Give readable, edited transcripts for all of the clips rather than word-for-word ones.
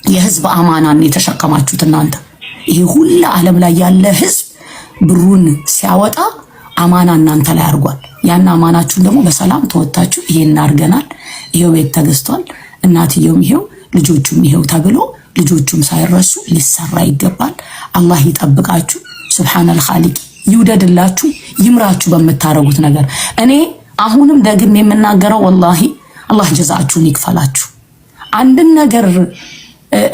የህዝብ አማናን የተሸከማችሁት እናንተ። ይሄ ሁሉ ዓለም ላይ ያለ ህዝብ ብሩን ሲያወጣ አማና እናንተ ላይ አድርጓል። ያን አማናችሁን ደግሞ በሰላም ተወጣችሁ ይሄን አድርገናል፣ ይሄው ቤት ተገዝቷል፣ እናትየውም ይሄው ልጆቹም ይሄው ተብሎ ልጆቹም ሳይረሱ ሊሰራ ይገባል። አላህ ይጠብቃችሁ። ሱብሃነል ኻሊቅ ይውደድላችሁ፣ ይምራችሁ በምታረጉት ነገር። እኔ አሁንም ደግሜ የምናገረው ወላሂ አላህ ጀዛችሁን ይክፈላችሁ። አንድን ነገር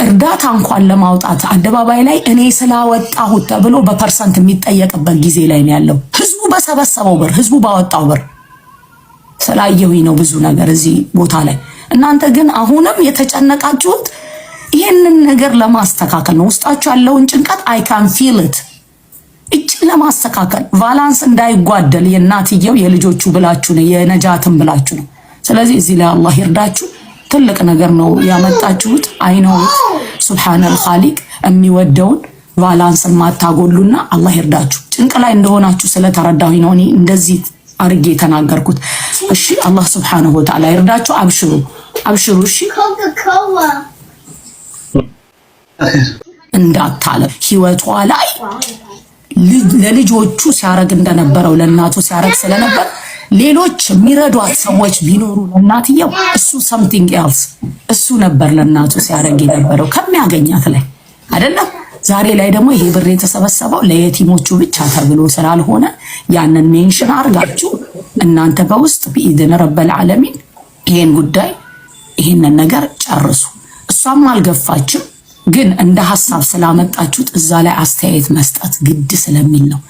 እርዳታ እንኳን ለማውጣት አደባባይ ላይ እኔ ስላወጣሁት ተብሎ በፐርሰንት የሚጠየቅበት ጊዜ ላይ ነው ያለው። ህዝቡ በሰበሰበው ብር፣ ህዝቡ ባወጣው ብር ስላየሁኝ ነው ብዙ ነገር እዚህ ቦታ ላይ። እናንተ ግን አሁንም የተጨነቃችሁት ይሄንን ነገር ለማስተካከል ነው። ውስጣችሁ ያለውን ጭንቀት I can feel it እቺን ለማስተካከል ቫላንስ እንዳይጓደል የእናትየው የልጆቹ ብላችሁ ነው የነጃትን ብላችሁ ነው። ስለዚህ እዚህ ላይ አላህ ይርዳችሁ። ትልቅ ነገር ነው ያመጣችሁት። አይነው ሱብሃነል ኻሊቅ የሚወደውን ቫላንስ ማታጎሉና አላህ ይርዳችሁ። ጭንቅ ላይ እንደሆናችሁ ስለተረዳሁኝ ነው እኔ እንደዚህ አርጌ ተናገርኩት። እሺ አላህ ሱብሃነሁ ወተዓላ ይርዳችሁ። አብሽሩ አብሽሩ። እሺ እንዳታለ ህይወቷ ላይ ለልጆቹ ሲያረግ እንደነበረው ለእናቱ ሲያረግ ስለነበር ሌሎች የሚረዷት ሰዎች ቢኖሩ ለእናትየው እሱ something else እሱ ነበር ለእናቱ ሲያረግ የነበረው ከሚያገኛት ላይ አይደለም። ዛሬ ላይ ደግሞ ይሄ ብር የተሰበሰበው ለየቲሞቹ ብቻ ተብሎ ስላልሆነ ያንን ሜንሽን አርጋችሁ እናንተ በውስጥ በኢድን ረበል ዓለሚን ይሄን ጉዳይ ይሄንን ነገር ጨርሱ። እሷም አልገፋችም፣ ግን እንደ ሐሳብ ስላመጣችሁት እዛ ላይ አስተያየት መስጠት ግድ ስለሚል ነው።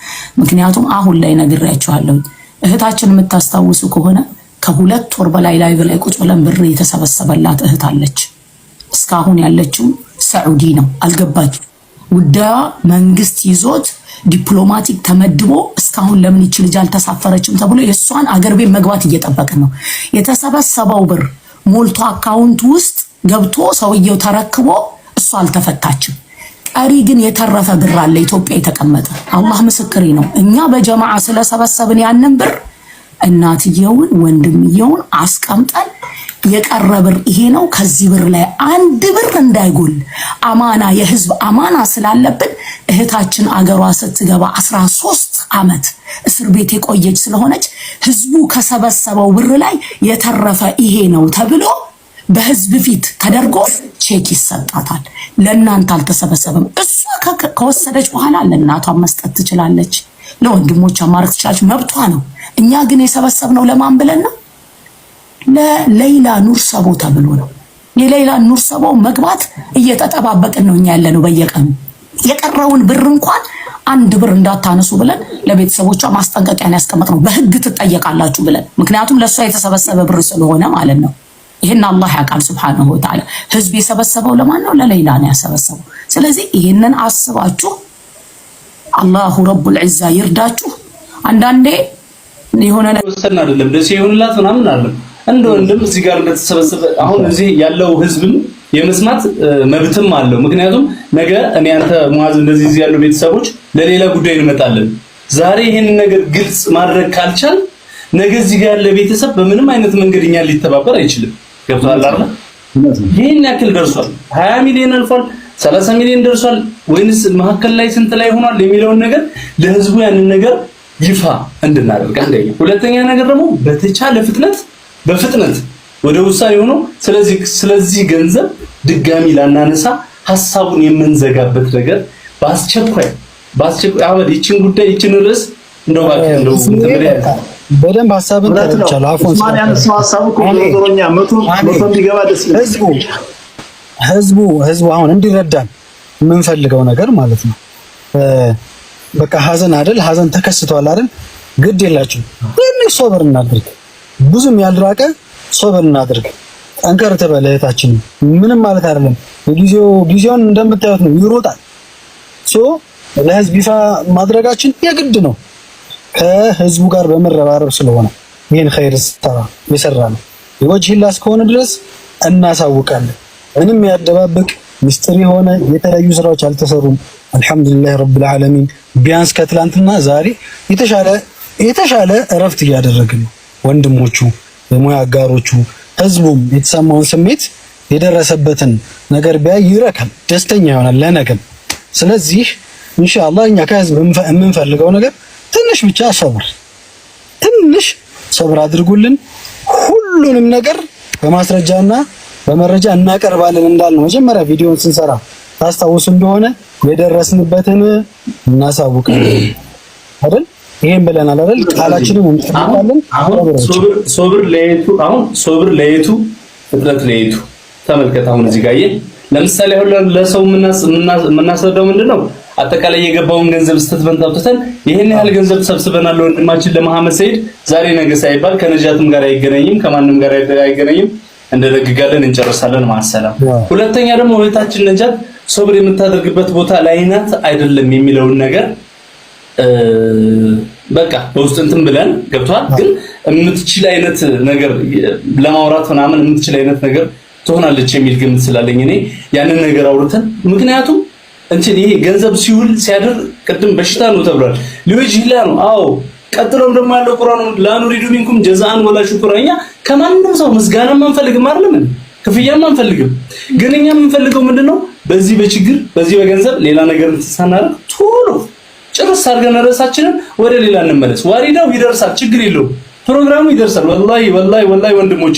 ምክንያቱም አሁን ላይ ነግሬያችኋለሁ። እህታችን የምታስታውሱ ከሆነ ከ2 ወር በላይ ላይቭ ላይ ቁጭ ብለን ብር የተሰበሰበላት እህት አለች። እስካሁን ያለችው ሳዑዲ ነው። አልገባች ጉዳዩ መንግስት ይዞት ዲፕሎማቲክ ተመድቦ እስካሁን ለምን ይቺ ልጅ አልተሳፈረችም ተብሎ የሷን አገር ቤት መግባት እየጠበቅን ነው። የተሰበሰበው ብር ሞልቶ አካውንት ውስጥ ገብቶ ሰውየው ተረክቦ እሷ አልተፈታችም። ቀሪ ግን የተረፈ ብር አለ ኢትዮጵያ የተቀመጠ። አላህ ምስክሬ ነው። እኛ በጀማዓ ስለሰበሰብን ያንን ብር እናትየውን ወንድምየውን አስቀምጠን የቀረ ብር ይሄ ነው። ከዚህ ብር ላይ አንድ ብር እንዳይጎል አማና የህዝብ አማና ስላለብን እህታችን አገሯ ስትገባ 13 ዓመት እስር ቤት የቆየች ስለሆነች ህዝቡ ከሰበሰበው ብር ላይ የተረፈ ይሄ ነው ተብሎ በህዝብ ፊት ተደርጎ ቼክ ይሰጣታል። ለእናንተ አልተሰበሰበም። እሷ ከወሰደች በኋላ ለእናቷ መስጠት ትችላለች፣ ለወንድሞቿ ማድረግ ትችላለች፣ መብቷ ነው። እኛ ግን የሰበሰብነው ለማን ብለን ነው? ለሌላ ኑር ሰቦ ተብሎ ነው። የሌላ ኑር ሰቦ መግባት እየተጠባበቅን ነው እኛ ያለነው በየቀኑ። የቀረውን ብር እንኳን አንድ ብር እንዳታነሱ ብለን ለቤተሰቦቿ ማስጠንቀቂያን ያስቀመጥነው በህግ ትጠየቃላችሁ ብለን። ምክንያቱም ለሷ የተሰበሰበ ብር ስለሆነ ማለት ነው። ይሄን አላህ ያውቃል ሱብሃነሁ ወተዓላ። ህዝብ የሰበሰበው ለማን ነው? ለሌላ ነው ያሰበሰበው። ስለዚህ ይሄንን አስባችሁ አላሁ ረቡል ዒዛ ይርዳችሁ። አንዳንዴ የሆነ ወሰን አይደለም ደስ ይሁንላት ምናምን አይደለም እንደ ወንድም እዚህ ጋር እንደተሰበሰበ አሁን እዚህ ያለው ህዝብም የመስማት መብትም አለው። ምክንያቱም ነገ እኔ አንተ ሙአዝ እንደዚህ እዚህ ያለው ቤተሰቦች ለሌላ ጉዳይ እንመጣለን። ዛሬ ይሄን ነገር ግልጽ ማድረግ ካልቻል ነገ እዚህ ጋር ያለ ቤተሰብ በምንም አይነት መንገድ እኛን ሊተባበር አይችልም። ገብቷል አይደል? ይሄን ያክል ደርሷል። 20 ሚሊዮን አልፏል፣ 30 ሚሊዮን ደርሷል ወይንስ መሀከል ላይ ስንት ላይ ሆኗል የሚለውን ነገር ለህዝቡ ያንን ነገር ይፋ እንድናደርግ አንደኛ። ሁለተኛ ነገር ደግሞ በተቻለ በፍጥነት ወደ ውሳኔ ሆኖ ስለዚህ ገንዘብ ድጋሚ ላናነሳ ሐሳቡን የምንዘጋበት ነገር በአስቸኳይ አሁን ይቺን ጉዳይ ይቺን ርዕስ እንደው በደንብ ሐሳብን ተረድቻለሁ። አፎን ማን ያነሳው ሐሳቡ ኮንትሮኛ መቶ እንዲገባ ደስ ይላል። ህዝቡ አሁን እንዲረዳን የምንፈልገው ነገር ማለት ነው። በቃ ሐዘን አይደል? ሐዘን ተከስቷል አይደል? ግድ የላችሁ ትንሽ ሶብር እናድርግ። ብዙም ያልራቀ ሶብር እናድርግ። ጠንከር ተበለ እህታችን ምንም ማለት አይደለም። ጊዜውን እንደምታዩት ነው ይሮጣል። ለህዝብ ይፋ ማድረጋችን የግድ ነው። ከህዝቡ ጋር በመረባረብ ስለሆነ ይሄን ኸይር የሰራ ነው ወጅህላ እስከሆነ ድረስ እናሳውቃለን። ምንም ያደባብቅ ሚስጥር የሆነ የተለያዩ ስራዎች አልተሰሩም። አልহামዱሊላህ ረብል ዓለሚን ቢያንስ ከትላንትና ዛሬ የተሻለ እረፍት እያደረግን ነው። ወንድሞቹ የሙያ አጋሮቹ ህዝቡም የተሰማውን ስሜት የደረሰበትን ነገር ቢያይ ይረካል፣ ደስተኛ ይሆናል ለነገም። ስለዚህ ኢንሻአላህ እኛ ከህዝብ የምንፈልገው ነገር ትንሽ ብቻ ትንሽ ሰብር አድርጉልን። ሁሉንም ነገር በማስረጃና በመረጃ እናቀርባለን እንዳልነው መጀመሪያ ቪዲዮውን ስንሰራ ታስታውሱ እንደሆነ የደረስንበትን እናሳውቃለን አይደል? ይሄን ብለናል አይደል? ቃላችንን እንጠብቃለን። ሶብር ለየቱ ፍጥረት ለየቱ ተመልከት። አሁን እዚህ ጋር ለምሳሌ አሁን ለሰው የምናስረዳው ምንድነው? አጠቃላይ የገባውን ገንዘብ ስተትመንት አውጥተን ይሄን ያህል ገንዘብ ተሰብስበናል ወንድማችን ለመሐመድ ሰይድ ዛሬ ነገ ሳይባል ከነጃትም ጋር አይገናኝም፣ ከማንም ጋር አይገናኝም፣ እንደደግጋለን እንጨርሳለን ማሰላም። ሁለተኛ ደግሞ እህታችን ነጃት ሶብር የምታደርግበት ቦታ ላይ ናት አይደለም የሚለውን ነገር በቃ በውስጥ እንትን ብለን ገብቷል። ግን የምትችል አይነት ነገር ለማውራት ምናምን የምትችል አይነት ነገር ትሆናለች የሚል ግምት ስላለኝ እኔ ያንን ነገር አውርተን ምክንያቱም እንትን ይሄ ገንዘብ ሲውል ሲያደር ቅድም በሽታ ነው ተብሏል። ሊወጅላ ነው። አዎ ቀጥሎም ደግሞ ያለው ቁርአኑ ላኑሪዱ ሚንኩም ጀዛአን ወላ ሹክራኛ ከማንም ሰው ምስጋናም አንፈልግም አይደለም ክፍያም አንፈልግም። ግን እኛ የምንፈልገው ምንድነው በዚህ በችግር በዚህ በገንዘብ ሌላ ነገር ተሳናረ ቶሎ ጭርስ አድርገን ራሳችንን ወደ ሌላ እንመለስ። ዋሪዳው ይደርሳል፣ ችግር የለውም። ፕሮግራሙ ይደርሳል። ወላሂ ወንድሞቼ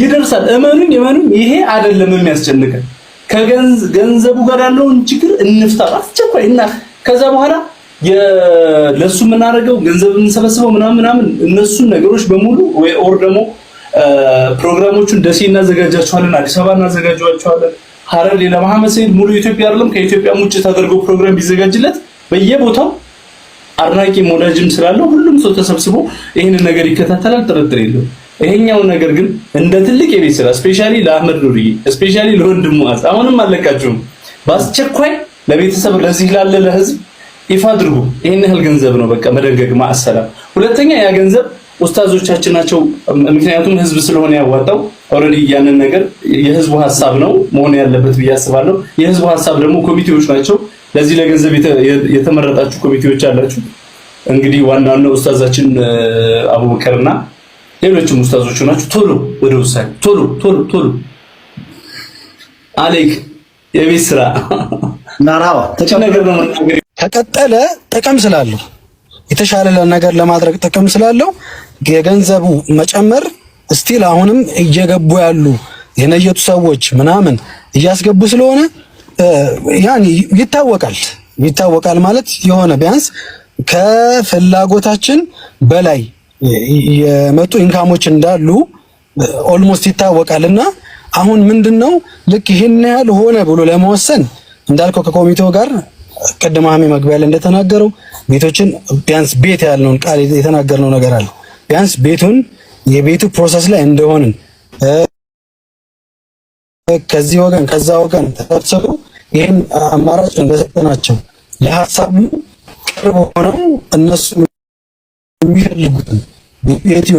ይደርሳል። እመኑኝ ይሄ አይደለም የሚያስጨንቀን ከገንዘቡ ጋር ያለውን ችግር እንፍታ አስቸኳይ እና ከዛ በኋላ ለሱ የምናደርገው ገንዘብ የምንሰበስበው ምናምን እነሱን ነገሮች በሙሉ ወይ ኦር ደግሞ ፕሮግራሞቹን ደሴ እናዘጋጃቸዋለን፣ አዲስ አበባ እናዘጋጃቸዋለን፣ ሐረር ለመሐመድ ሰይድ ሙሉ ኢትዮጵያ አይደለም ከኢትዮጵያ ውጭ ተደርጎ ፕሮግራም ቢዘጋጅለት በየቦታው አድናቂ ወዳጅም ስላለው ሁሉም ሰው ተሰብስቦ ይሄንን ነገር ይከታተላል፣ ጥርጥር የለውም። ይሄኛው ነገር ግን እንደ ትልቅ የቤት ስራ ስፔሻሊ ለአህመድ ኑርዬ ስፔሻሊ ለወንድሙ አሁንም አለቃችሁም በአስቸኳይ ለቤተሰብ ለዚህ ላለ ለህዝብ ይፋ አድርጉ። ይሄን ያህል ገንዘብ ነው በቃ መደንገግ ማሰላም። ሁለተኛ ያ ገንዘብ ኡስታዞቻችን ናቸው፣ ምክንያቱም ህዝብ ስለሆነ ያዋጣው ኦሬዲ ያንን ነገር የህዝቡ ሐሳብ ነው መሆን ያለበት ብዬ አስባለሁ። የህዝቡ ሐሳብ ደግሞ ኮሚቴዎች ናቸው። ለዚህ ለገንዘብ የተመረጣችሁ ኮሚቴዎች አላችሁ። እንግዲህ ዋናው ኡስታዛችን አቡበከርና ሌሎችም ኡስታዞች ናችሁ። ቶሎ ወደ ውሳኔ ቶሎ አለይክ የቤት ስራ ናራዋ ተቀጠለ ጥቅም ስላለው የተሻለ ነገር ለማድረግ ጥቅም ስላለው የገንዘቡ መጨመር ስቲል አሁንም እየገቡ ያሉ የነየቱ ሰዎች ምናምን እያስገቡ ስለሆነ ያኒ ይታወቃል ማለት የሆነ ቢያንስ ከፍላጎታችን በላይ የመጡ ኢንካሞች እንዳሉ ኦልሞስት ይታወቃልና አሁን ምንድነው ልክ ይሄን ያህል ሆነ ብሎ ለመወሰን እንዳልከው ከኮሚቴው ጋር ቀደም አህሜ መግቢያ ላይ እንደተናገረው ቤቶችን ቢያንስ ቤት ያልነውን ቃል የተናገርነው ነገር አለ። ቢያንስ የቤቱ ፕሮሰስ ላይ እንደሆንን ከዚህ ወገን ከዛ ወገን ተሰብስቦ ይሄን አማራጭ እንደሰጠናቸው ለሐሳቡ ቅርብ ሆነው እነሱ የሚፈልጉትን ቤት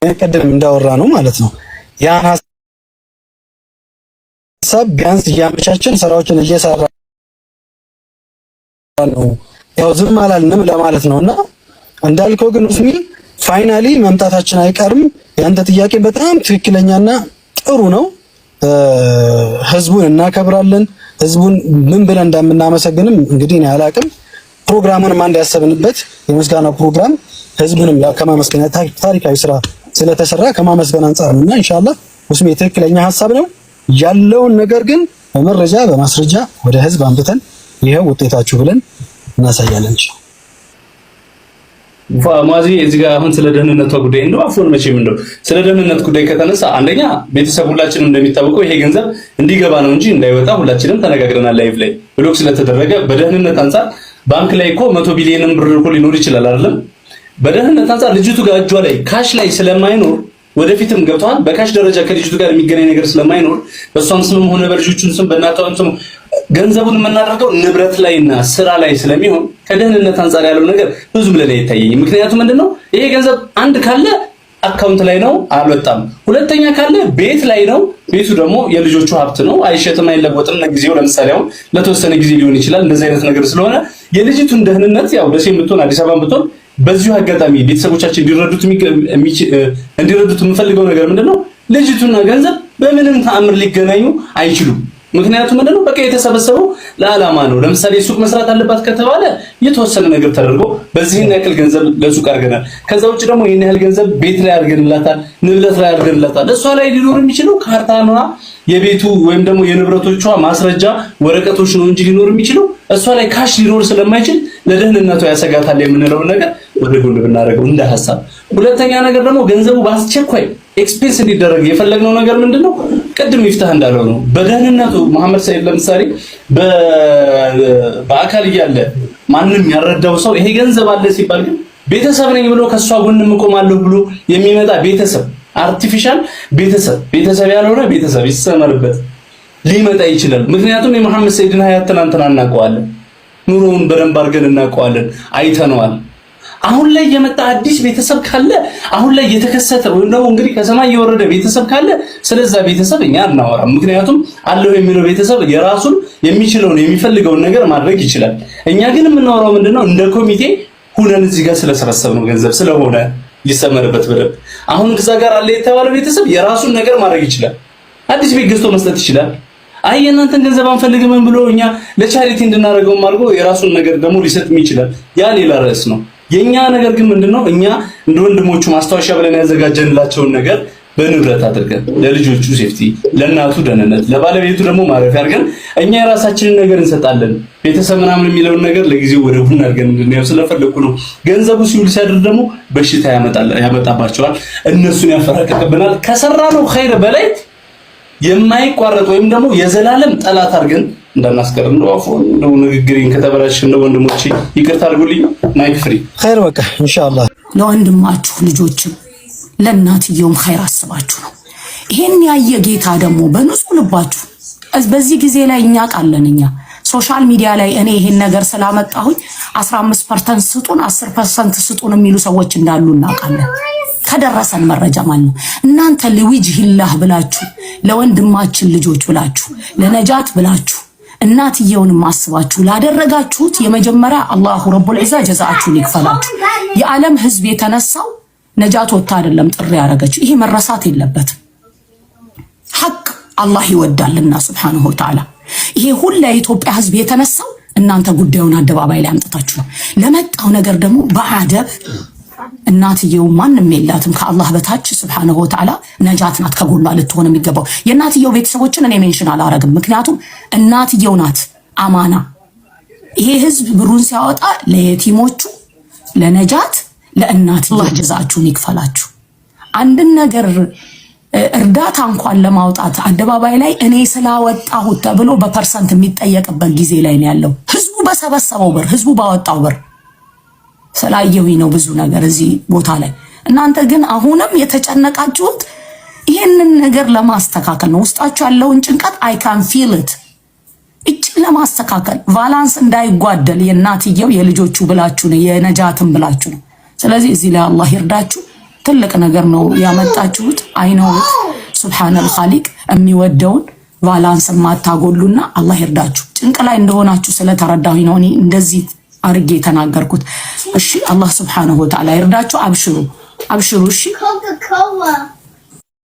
ቀደም እንዳወራ ነው ማለት ነው። ያን ሐሳብ ቢያንስ እያመቻቸን ስራዎችን እየሰራ ነው። ያው ዝም አላልንም ለማለት ነውና እንዳልከው ግን ኡስሚ ፋይናሊ መምጣታችን አይቀርም። ያንተ ጥያቄ በጣም ትክክለኛና ጥሩ ነው። ህዝቡን እናከብራለን። ህዝቡን ምን ብለን እንደምናመሰግንም እንግዲህ እኔ አላቅም። ፕሮግራሙንም አንድ ያሰብንበት የምስጋና ፕሮግራም ህዝቡንም ከማመስገን ታሪካዊ ስራ ስለተሰራ ከማመስገን አንጻር ነውና ኢንሻአላህ ኡስሚ ትክክለኛ ሐሳብ ነው ያለውን ነገር ግን በመረጃ በማስረጃ ወደ ህዝብ አንብተን ይሄው ውጤታችሁ ብለን እናሳያለን። ማዚ እዚህ ጋር አሁን ስለ ደህንነቷ ጉዳይ እንደው አፎን መቼም እንደው ስለ ደህንነት ጉዳይ ከተነሳ አንደኛ ቤተሰብ ሁላችንም እንደሚታወቀው ይሄ ገንዘብ እንዲገባ ነው እንጂ እንዳይወጣ ሁላችንም ተነጋግረናል። ላይቭ ላይ ብሎክ ስለተደረገ በደህንነት አንፃር ባንክ ላይ እኮ 100 ቢሊዮን ብር እኮ ሊኖር ይችላል አይደለም። በደህንነት አንፃር ልጅቱ ጋር እጇ ላይ ካሽ ላይ ስለማይኖር ወደፊትም ገብቷል በካሽ ደረጃ ከልጅቱ ጋር የሚገናኝ ነገር ስለማይኖር በሷም ስምም ሆነ በልጆቹም ስም በእናቷም ስም ገንዘቡን የምናደርገው ንብረት ላይና ስራ ላይ ስለሚሆን ከደህንነት አንፃር ያለው ነገር ብዙም ለኔ አይታየኝም። ምክንያቱም ምንድነው ይሄ ገንዘብ አንድ ካለ አካውንት ላይ ነው አልወጣም፣ ሁለተኛ ካለ ቤት ላይ ነው። ቤቱ ደግሞ የልጆቹ ሀብት ነው፣ አይሸጥም አይለወጥም። ለጊዜው ለምሳሌ አሁን ለተወሰነ ጊዜ ሊሆን ይችላል እንደዚህ አይነት ነገር ስለሆነ የልጅቱን ደህንነት ያው ደሴ የምትሆን አዲስ አበባ የምትሆን በዚሁ አጋጣሚ ቤተሰቦቻችን እንዲረዱት የምፈልገው ነገር ምንድነው ልጅቱና ገንዘብ በምንም ተአምር ሊገናኙ አይችሉም። ምክንያቱም ምንድነው በቃ የተሰበሰበው ለዓላማ ነው። ለምሳሌ ሱቅ መስራት አለባት ከተባለ የተወሰነ ነገር ተደርጎ በዚህን ያክል ገንዘብ ለሱቅ አድርገናል። ከዛ ውጭ ደግሞ ይሄን ያህል ገንዘብ ቤት ላይ አድርገንላታል፣ ንብረት ላይ አድርገንላታል። እሷ ላይ ሊኖር የሚችለው ካርታና የቤቱ ወይም ደግሞ የንብረቶቿ ማስረጃ ወረቀቶች ነው እንጂ ሊኖር የሚችለው እሷ ላይ ካሽ ሊኖር ስለማይችል ለደህንነቷ ያሰጋታል የምንለው ነገር ወደ ጎን ብናደርገው እንደ ሐሳብ። ሁለተኛ ነገር ደግሞ ገንዘቡ በአስቸኳይ ኤክስፔንስ እንዲደረግ የፈለግነው ነገር ምንድነው? ቅድም ይፍታህ እንዳለው ነው። በደህንነቱ መሐመድ ሰይድ ለምሳሌ በአካል እያለ ማንም ያረዳው ሰው ይሄ ገንዘብ አለ ሲባል ግን ቤተሰብ ነኝ ብሎ ከሷ ጎን እቆማለሁ ብሎ የሚመጣ ቤተሰብ አርቲፊሻል ቤተሰብ ያልሆነ ቤተሰብ ይሰመርበት ሊመጣ ይችላል። ምክንያቱም የመሐመድ ሰይድን ሀያት ትናንትና እናውቀዋለን፣ ኑሮውን በደንብ አድርገን እናውቀዋለን፣ አይተነዋል። አሁን ላይ የመጣ አዲስ ቤተሰብ ካለ አሁን ላይ የተከሰተ ወይም ደግሞ እንግዲህ ከሰማይ የወረደ ቤተሰብ ካለ ስለዛ ቤተሰብ እኛ አናወራም። ምክንያቱም አለው የሚለው ቤተሰብ የራሱን የሚችለውን የሚፈልገውን ነገር ማድረግ ይችላል። እኛ ግን የምናወራው ምንድነው እንደ ኮሚቴ ሁነን እዚህ ጋር ስለሰበሰብነው ገንዘብ ስለሆነ ይሰመርበት በደንብ። አሁን እዛ ጋር አለ የተባለው ቤተሰብ የራሱን ነገር ማድረግ ይችላል። አዲስ ቤት ገዝቶ መስጠት ይችላል። አይ የእናንተን ገንዘብ አንፈልግም ብሎ እኛ ለቻሪቲ እንድናደርገው አድርጎ የራሱን ነገር ደግሞ ሊሰጥም ይችላል። ያ ሌላ ርዕስ ነው። የኛ ነገር ግን ምንድነው እኛ እንደ ወንድሞቹ ማስታወሻ ብለን ያዘጋጀንላቸውን ነገር በንብረት አድርገን ለልጆቹ ሴፍቲ፣ ለእናቱ ደህንነት፣ ለባለቤቱ ደግሞ ማረፊያ አድርገን እኛ የራሳችንን ነገር እንሰጣለን። ቤተሰብ ምናምን የሚለውን ነገር ለጊዜው ወደ ጎን አድርገን እንድናየው ስለፈለኩ ነው። ገንዘቡ ሲውል ሲያድር ደግሞ በሽታ ያመጣባቸዋል፣ እነሱን ያፈራቅቅብናል። ከሰራነው ኸይር በላይ የማይቋረጥ ወይም ደግሞ የዘላለም ጠላት አድርገን እንዳናስቀር ነው። አፎን ነው ንግግሬን ከተበላሽ ነው ወንድሞቼ ይቅርታ አድርጉልኝ። ማይክ ፍሪ ኸይር በቃ ኢንሻአላህ። ለወንድማችሁ ልጆችም ለእናትየውም ኸይር አስባችሁ ነው። ይሄን ያየ ጌታ ደግሞ በንጹህ ልባችሁ በዚህ ጊዜ ላይ እኛ ቃለንኛ ሶሻል ሚዲያ ላይ እኔ ይሄን ነገር ስላመጣሁኝ 15% ስጡን 10% ስጡን የሚሉ ሰዎች እንዳሉ እናውቃለን። ከደረሰን መረጃ ማለት ነው። እናንተ ለወጅህላህ ብላችሁ ለወንድማችን ልጆች ብላችሁ ለነጃት ብላችሁ እናትየውንም አስባችሁ ላደረጋችሁት የመጀመሪያ አላሁ ረቡል ዒዛ ጀዛአችሁን ይክፈላችሁ። የዓለም ህዝብ የተነሳው ነጃት ወጣ አይደለም ጥሪ ያደረገችው። ይሄ መረሳት የለበትም። ሐቅ አላህ ይወዳልና ሱብሃነሁ ወተዓላ። ይሄ ሁሉ የኢትዮጵያ ህዝብ የተነሳው እናንተ ጉዳዩን አደባባይ ላይ አምጥታችሁ ነው። ለመጣው ነገር ደግሞ በአደብ እናትየው ማንም የላትም ከአላህ በታች ሱብሃነሁ ወተዓላ ነጃት ናት ከጎኗ ልትሆን የሚገባው። የእናትየው ቤተሰቦችን እኔ ሜንሽን አላረግም፣ ምክንያቱም እናትየው ናት አማና። ይሄ ህዝብ ብሩን ሲያወጣ ለየቲሞቹ ለነጃት ለእናትየው ጀዛአችሁን ይክፈላችሁ። አንድን ነገር እርዳታ እንኳን ለማውጣት አደባባይ ላይ እኔ ስላወጣሁት ተብሎ በፐርሰንት የሚጠየቅበት ጊዜ ላይ ነው ያለው። ህዝቡ በሰበሰበው ብር ህዝቡ ባወጣው ብር ስላየሁኝ ነው ብዙ ነገር እዚህ ቦታ ላይ። እናንተ ግን አሁንም የተጨነቃችሁት ይሄንን ነገር ለማስተካከል ነው። ውስጣችሁ ያለውን ጭንቀት አይ ካን ፊል ኢት እጭን ለማስተካከል ቫላንስ እንዳይጓደል የእናትየው የልጆቹ ብላችሁ ነው የነጃትን ብላችሁ ነው። ስለዚህ እዚህ ላይ አላህ ይርዳችሁ። ትልቅ ነገር ነው ያመጣችሁት። አይነው ሱብሃነል ኻሊቅ የሚወደውን ቫላንስ ማታጎሉና አላህ ይርዳችሁ። ጭንቅ ላይ እንደሆናችሁ ስለተረዳሁኝ ነው እኔ እንደዚህ አርጌ ተናገርኩት። እሺ አላህ ሱብሃነሁ ወተዓላ ይርዳችሁ። አብሽሩ እሺ።